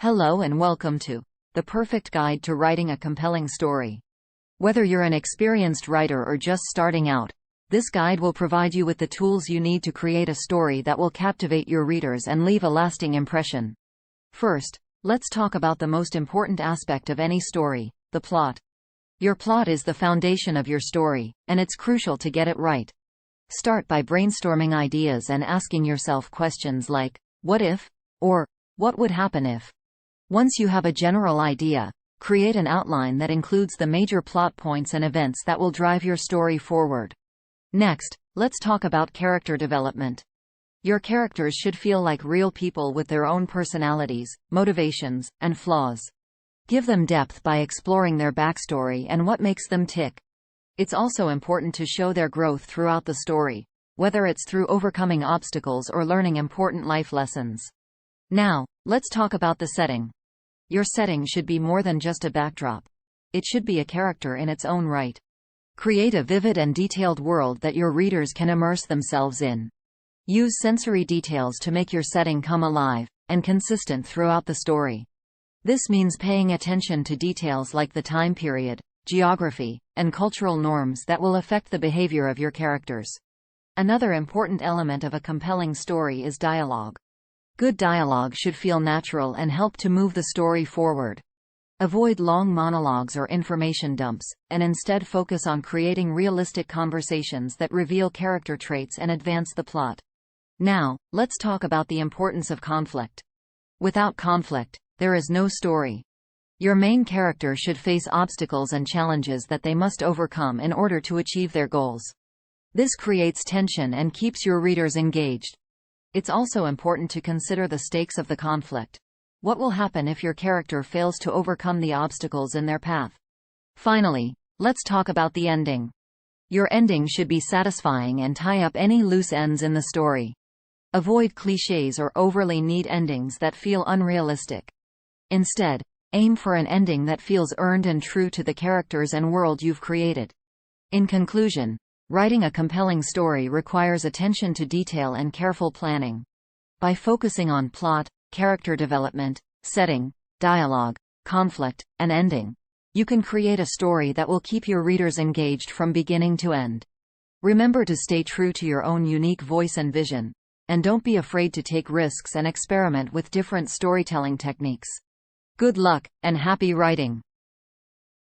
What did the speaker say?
Hello and welcome to The Perfect Guide to Writing a Compelling Story. Whether you're an experienced writer or just starting out, this guide will provide you with the tools you need to create a story that will captivate your readers and leave a lasting impression. First, let's talk about the most important aspect of any story, the plot. Your plot is the foundation of your story, and it's crucial to get it right. Start by brainstorming ideas and asking yourself questions like, what if? Or, what would happen if? Once you have a general idea, create an outline that includes the major plot points and events that will drive your story forward. Next, let's talk about character development. Your characters should feel like real people with their own personalities, motivations, and flaws. Give them depth by exploring their backstory and what makes them tick. It's also important to show their growth throughout the story, whether it's through overcoming obstacles or learning important life lessons. Now, let's talk about the setting. Your setting should be more than just a backdrop. It should be a character in its own right. Create a vivid and detailed world that your readers can immerse themselves in. Use sensory details to make your setting come alive and consistent throughout the story. This means paying attention to details like the time period, geography, and cultural norms that will affect the behavior of your characters. Another important element of a compelling story is dialogue. Good dialogue should feel natural and help to move the story forward. Avoid long monologues or information dumps, and instead focus on creating realistic conversations that reveal character traits and advance the plot. Now, let's talk about the importance of conflict. Without conflict, there is no story. Your main character should face obstacles and challenges that they must overcome in order to achieve their goals. This creates tension and keeps your readers engaged. It's also important to consider the stakes of the conflict. What will happen if your character fails to overcome the obstacles in their path? Finally, let's talk about the ending. Your ending should be satisfying and tie up any loose ends in the story. Avoid cliches or overly neat endings that feel unrealistic. Instead, aim for an ending that feels earned and true to the characters and world you've created. In conclusion, writing a compelling story requires attention to detail and careful planning. By focusing on plot, character development, setting, dialogue, conflict, and ending, you can create a story that will keep your readers engaged from beginning to end. Remember to stay true to your own unique voice and vision, and don't be afraid to take risks and experiment with different storytelling techniques. Good luck, and happy writing!